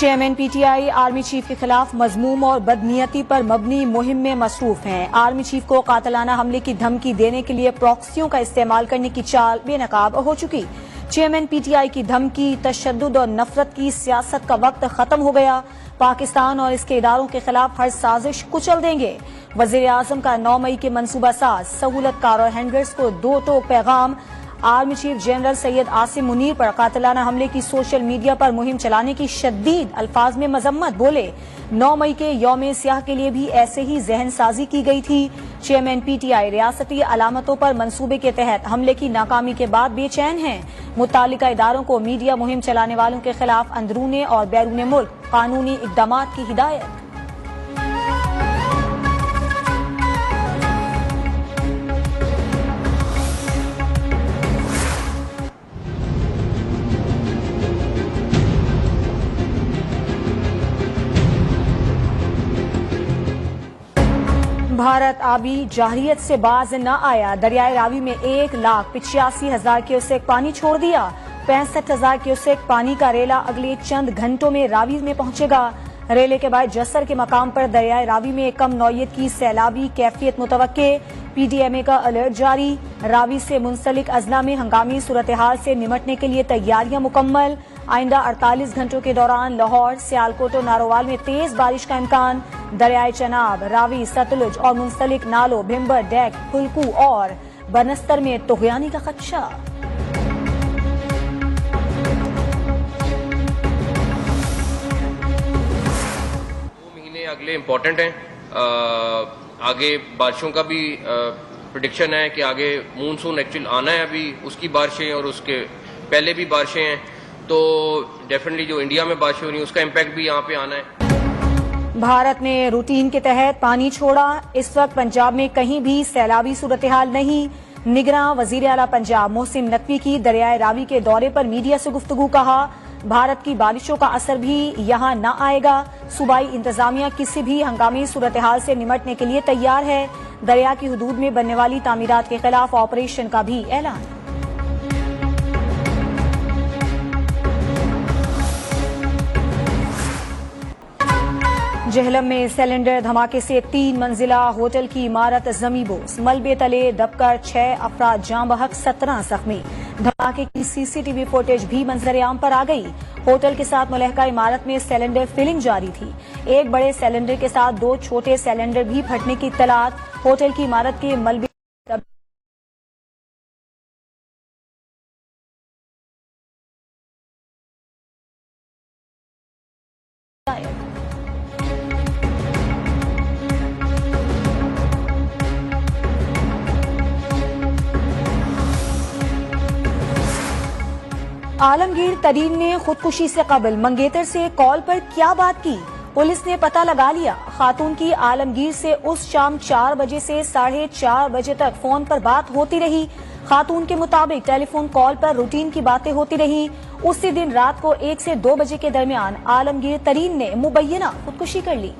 Chairman PTI army chief के खिलाफ मजमूम और बदनीयती पर मबनी मुहिम में मसरूफ हैं। आर्मी चीफ को कातलाना हमले की धमकी देने के लिए प्रॉक्सियों का इस्तेमाल करने की चाल बेनकाब हो चुकी। चेयरमैन पीटीआई की धमकी, तशद्दुद और नफरत की सियासत का वक्त खत्म हो गया। पाकिस्तान और इसके इदारों के खिलाफ हर साजिश कुचल देंगे। वजीर आजम का 9 मई के मनसूबा साज, सहूलतकार और हैंडलर्स को दो टोक पैगाम। Army chief general Syed Asim Munir पर कातलाना हमले की सोशल मीडिया पर मुहिम चलाने की शदीद अल्फाज में मजम्मत। बोले 9 मई के यौम सियाह के लिए भी ऐसे ही जहन साजी की गई थी। चेयरमैन पीटीआई रियासती अलामतों पर मंसूबे के तहत हमले की नाकामी के बाद बेचैन हैं। मुतालिका इदारों को मीडिया मुहिम चलाने वालों के खिलाफ अंदरूने और बैरून मुल्क कानूनी इकदाम की हिदायत। भारत आबी जाहिरियत से बाज न आया। दरियाए रावी में 1,85,000 क्यूसेक पानी छोड़ दिया। 65,000 क्यूसेक पानी का रेला अगले चंद घंटों में रावी में पहुंचेगा। रेले के बाद जसर के मकाम पर दरियाए रावी में कम नौयत की सैलाबी कैफियत मुतवक्के। पीडीएमए का अलर्ट जारी। रावी से मुंसलिक अजला में हंगामी सूरत हाल से निमटने के लिए तैयारियां मुकम्मल। आइंदा 48 घंटों के दौरान लाहौर, सियालकोट और नारोवाल में तेज बारिश का इम्कान। दरियाए चनाब, रावी, सतलुज और मुंसलिक नालों भिम्बर, डेक, फुल्कू और बनस्तर में तुगयानी का खदशा। 2 महीने अगले इम्पोर्टेंट हैं। आगे बारिशों का भी प्रेडिक्शन है कि आगे मानसून एक्चुअल आना है, अभी उसकी बारिशें और उसके पहले भी बारिशें हैं, तो डेफिनेटली जो इंडिया में बारिशें हो रही हैं उसका इम्पैक्ट भी यहाँ पे आना है। भारत ने रूटीन के तहत पानी छोड़ा। इस वक्त पंजाब में कहीं भी सैलाबी सूरत हाल नहीं। निगरान वजीर आला पंजाब मोहसिन नकवी की दरियाए रावी के दौरे पर मीडिया से गुफ्तगू। कहा भारत की बारिशों का असर भी यहां न आएगा। सूबाई इंतजामिया किसी भी हंगामी सूरत हाल से निमटने के लिए तैयार है। दरिया की हदूद में बनने वाली तामीरात के खिलाफ ऑपरेशन का भी ऐलान। जहलम में सिलेंडर धमाके से 3 मंजिला होटल की इमारत जमीबोस। मलबे तले दबकर 6 अफराद जाँ बहक, 17 जख्मी। धमाके की सीसीटीवी फुटेज भी मंजर-ए-आम पर आ गई। होटल के साथ मुलहका इमारत में सिलेंडर फिलिंग जारी थी। एक बड़े सिलेंडर के साथ 2 छोटे सिलेंडर भी फटने की इत्तलात। होटल की इमारत के मलबे आलमगीर तरीन ने खुदकुशी से कबल मंगेतर से कॉल पर क्या बात की, पुलिस ने पता लगा लिया। खातून की आलमगीर से उस शाम 4 बजे से 4:30 बजे तक फोन पर बात होती रही। खातून के मुताबिक टेलीफोन कॉल पर रूटीन की बातें होती रही। उसी दिन रात को 1 से 2 बजे के दरमियान आलमगीर तरीन ने मुबैना खुदकुशी कर ली।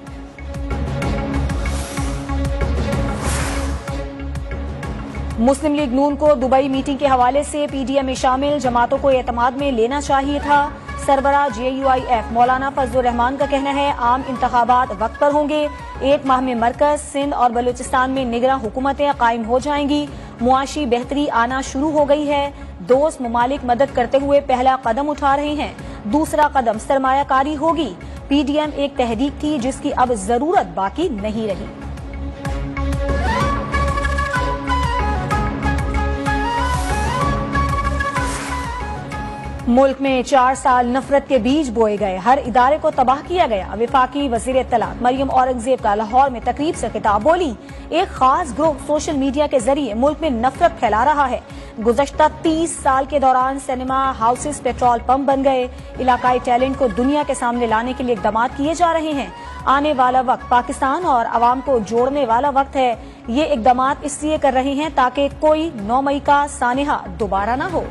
मुस्लिम लीग नून को दुबई मीटिंग के हवाले से पीडीएम में शामिल जमातों को एतमाद में लेना चाहिए था। सरबराह JUIF मौलाना फजलुर रहमान का कहना है आम इंतखाबात वक्त पर होंगे। 1 माह में मरकज, सिंध और बलूचिस्तान में निगरान हुकूमतें कायम हो जाएंगी। मुआशी बेहतरी आना शुरू हो गई है। दोस्त ममालिक मदद करते हुए पहला कदम उठा रहे हैं। दूसरा कदम सरमायाकारी होगी। पीडीएम एक तहरीक थी जिसकी अब जरूरत बाकी नहीं रही। मुल्क में 4 साल नफरत के बीज बोए गए, हर इदारे को तबाह किया गया। विफाकी वजीर इत्तलात मरियम औरंगजेब का लाहौर में तकरीब से खिताब। बोली एक खास ग्रुप सोशल मीडिया के जरिए मुल्क में नफरत फैला रहा है। गुज़श्ता 30 साल के दौरान सिनेमा हाउसेस पेट्रोल पंप बन गए। इलाकाई टैलेंट को दुनिया के सामने लाने के लिए इकदाम किए जा रहे हैं। आने वाला वक्त पाकिस्तान और अवाम को जोड़ने वाला वक्त है। ये इकदाम इसलिए कर रहे हैं ताकि कोई 9 मई का सानेहा दोबारा न हो।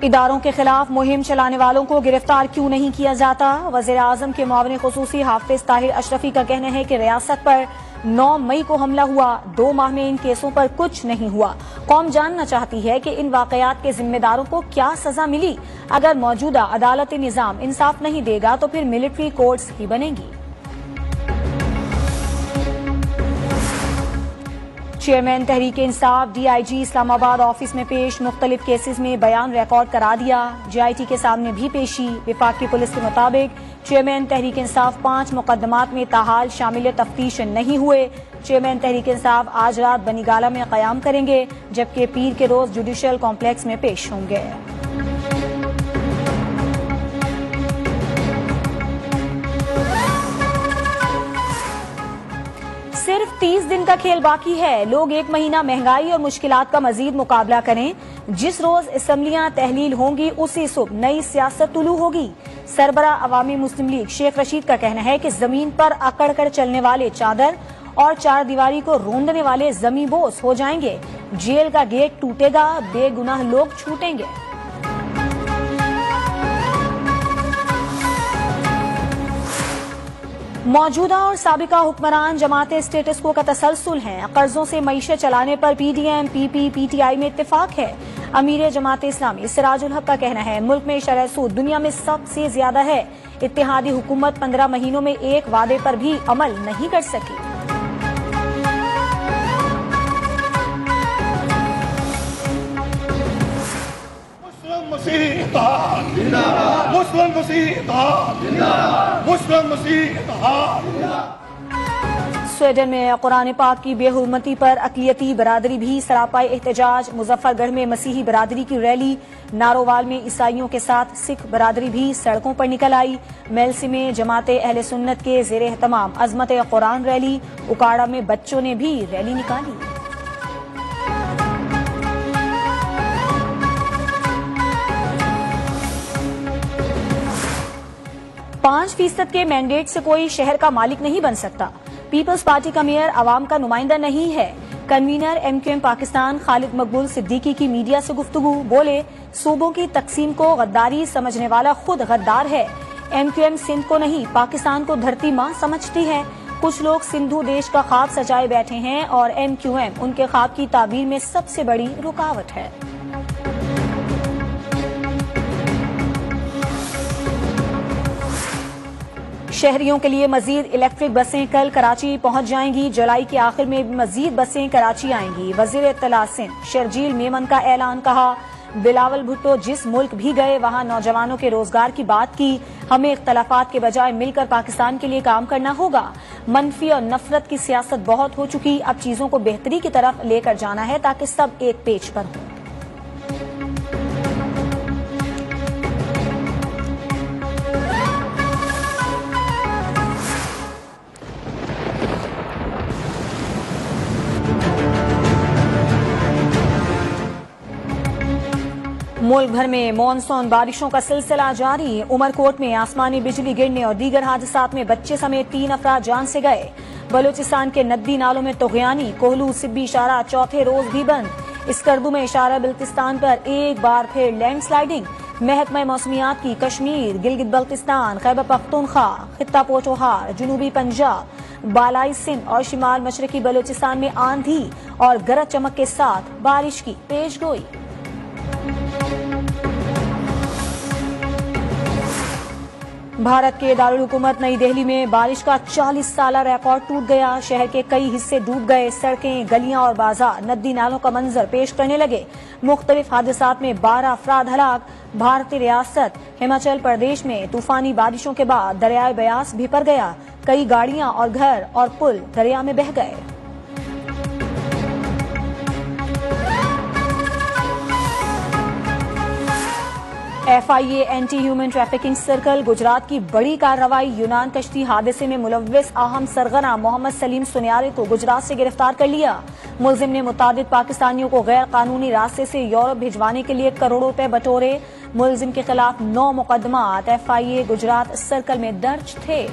इदारों के खिलाफ मुहिम चलाने वालों को गिरफ्तार क्यों नहीं किया जाता? वज़ीर आज़म के मुआविन खुसूसी हाफिज ताहिर अशरफी का कहना है कि रियासत पर 9 मई को हमला हुआ, 2 माह में इन केसों पर कुछ नहीं हुआ। कौम जानना चाहती है कि इन वाकयात के जिम्मेदारों को क्या सजा मिली। अगर मौजूदा अदालती निजाम इंसाफ नहीं देगा तो फिर मिलिट्री कोर्ट्स ही बनेंगी। Chairman Tehreek Insaf DIG Islamabad office में पेश मुख्तलिफ केसेस में बयान रिकॉर्ड करा दिया। JIT के सामने भी पेशी। विफाकी पुलिस के मुताबिक चेयरमैन तहरीक इंसाफ 5 मुकदमात में ताहाल शामिल तफ्तीश नहीं हुए। चेयरमैन तहरीक इंसाफ आज रात बनीगाला में कयाम करेंगे, जबकि पीर के रोज जुडिशियल कॉम्प्लेक्स में पेश होंगे। सिर्फ 30 दिन का खेल बाकी है। लोग 1 महीना महंगाई और मुश्किलात का मजीद मुकाबला करें। जिस रोज असम्बलियां तहलील होंगी उसी सुबह नई सियासत तुलू होगी। सरबरा अवामी मुस्लिम लीग शेख रशीद का कहना है कि जमीन पर अकड़ कर चलने वाले चादर और चार दीवारी को रोंदने वाले जमीबोस हो जाएंगे। जेल का गेट टूटेगा, बेगुनाह लोग छूटेंगे। मौजूदा और साबिका हुक्मरान जमाते स्टेटस को का तसलसल हैं। कर्जों से मईशत चलाने पर PDM, PP, PTI में इत्तेफाक है। अमीर जमाते इस्लामी सिराजुल हक का कहना है मुल्क में शरह सूद दुनिया में सबसे ज्यादा है। इत्तेहादी हुकूमत 15 महीनों में एक वादे पर भी अमल नहीं कर सकी। स्वीडन में कुरान पाक की बेहुरमती पर अक़लियती बरादरी भी सरापाए एहतजाज। मुजफ्फरगढ़ में मसीही बरादरी की रैली। नारोवाल में ईसाइयों के साथ सिख बरादरी भी सड़कों पर निकल आई। मेलसी में जमाते अहले सुन्नत के ज़ेर एहतमाम अज़मत कुरान रैली। उकाड़ा में बच्चों ने भी रैली निकाली। पांच फीसद के मैंडेट से कोई शहर का मालिक नहीं बन सकता। पीपल्स पार्टी का मेयर अवाम का नुमाइंदा नहीं है। कन्वीनर MQM पाकिस्तान खालिद मकबूल सिद्दीकी की मीडिया से गुफ्तगू। बोले, सूबों की तकसीम को गद्दारी समझने वाला खुद गद्दार है। MQM सिंध को नहीं पाकिस्तान को धरती माँ समझती है। कुछ लोग सिंधु देश का ख्वाब सजाए बैठे हैं और MQM उनके ख्वाब की ताबीर में सबसे बड़ी रुकावट है। शहरियों के लिए मजीद इलेक्ट्रिक बसें कल कराची पहुंच जाएंगी। जुलाई के आखिर में मजीद बसें कराची आएंगी। वजीर इत्तला सिंध शर्जील मेमन का ऐलान। कहा, बिलावल भुट्टो जिस मुल्क भी गए वहां नौजवानों के रोजगार की बात की। हमें इख्तलाफात के बजाय मिलकर पाकिस्तान के लिए काम करना होगा। मनफी और नफरत की सियासत बहुत हो चुकी, अब चीजों को बेहतरी की तरफ लेकर जाना है ताकि सब एक पेज पर हो। मुल्क भर में मॉनसून बारिशों का सिलसिला जारी। उमरकोट में आसमानी बिजली गिरने और दीगर हादसात में बच्चे समेत 3 अफराद जान से गए। बलूचिस्तान के नदी नालों में तोगयानी। कोहलू सिब्बी इशारा चौथे रोज भी बंद। स्कर्दू में इशारा बल्तिस्तान पर एक बार फिर लैंडस्लाइडिंग। महकमा मौसमियात की कश्मीर, गिलगित बल्तिस्तान, खैबर पख्तूनख्वा, खित्ता पोठोहार, जनूबी पंजाब, बालाई सिंध और शिमाल मशरकी बलूचिस्तान में आंधी और गरज चमक के साथ बारिश की पेशगोई। भारत के दारुल हुकूमत नई दिल्ली में बारिश का 40 साला रिकॉर्ड टूट गया। शहर के कई हिस्से डूब गए। सड़कें, गलियां और बाजार नदी नालों का मंजर पेश करने लगे। मुख्तलिफ हादसात में 12 अफराद हलाक। भारतीय रियासत हिमाचल प्रदेश में तूफानी बारिशों के बाद दरियाए ब्यास भीतर गया। कई गाड़ियां और घर और पुल दरिया में बह गए। FIA anti human trafficking circle Gujarat की बड़ी कार्रवाई। यूनान कश्ती हादसे में मुलव्विस अहम सरगना मोहम्मद सलीम सुनियारे को गुजरात से गिरफ्तार कर लिया। मुलजिम ने मुतादिद पाकिस्तानियों को गैर कानूनी रास्ते से यूरोप भिजवाने के लिए करोड़ों रुपए बटोरे। मुलजिम के खिलाफ 9 मुकदमात FIA गुजरात सर्कल में दर्ज थे।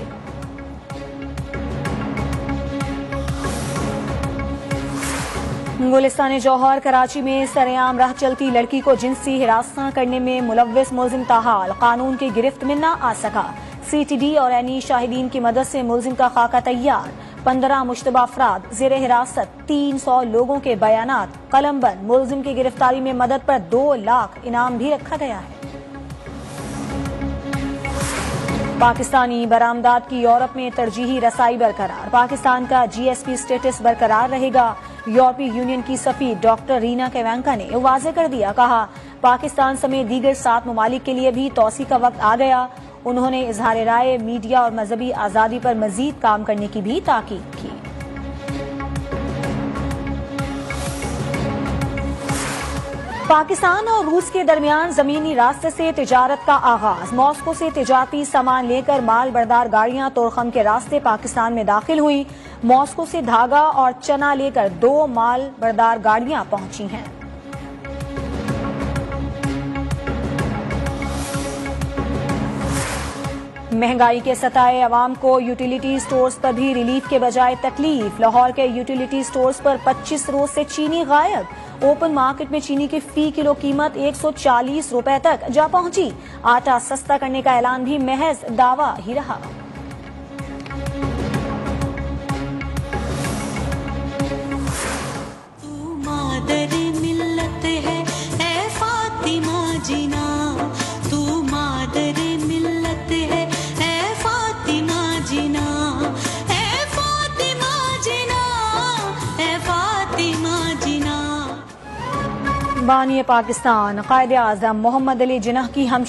गुलिस्तान जौहर कराची में सरेआम राह चलती लड़की को जिनसी हिरासत करने में मुलव्विस मुलजिम ताहाल कानून की गिरफ्त में न आ सका। CTD और एनी शाहिदीन की मदद से मुलजिम का खाका तैयार। 15 मुश्तबा अफराद जेर हिरासत, 300 लोगों के बयानात कलमबंद। मुलजिम की गिरफ्तारी में मदद पर 2 लाख इनाम भी रखा गया है। पाकिस्तानी बरामदात की यूरोप में तरजीही रसाई बरकरार। पाकिस्तान का GSP स्टेटस बरकरार रहेगा। यूरोपीय यूनियन की सफीर डॉक्टर रीना केवांका ने वाजे कर दिया, कहा पाकिस्तान समेत दीगर 7 ममालिक के लिए भी तौसी का वक्त आ गया। उन्होंने इजहार राय, मीडिया और मजहबी आजादी पर मजीद काम करने की भी ताकीद की। पाकिस्तान और रूस के दरमियान जमीनी रास्ते से तिजारत का आगाज। मॉस्को से तिजारती सामान लेकर माल बरदार गाड़ियां तोरखम के रास्ते पाकिस्तान में दाखिल हुई। मॉस्को से धागा और चना लेकर 2 माल बरदार गाड़ियां पहुंची हैं। महंगाई के सताए अवाम को यूटिलिटी स्टोर्स पर भी रिलीफ के बजाय तकलीफ। लाहौर के यूटिलिटी स्टोर्स पर 25 रोज से चीनी गायब। ओपन मार्केट में चीनी की फी किलो कीमत 140 रुपए तक जा पहुंची। आटा सस्ता करने का ऐलान भी महज दावा ही रहा। बानी पाकिस्तान कायदे आज़म मोहम्मद अली जिन्ना की हम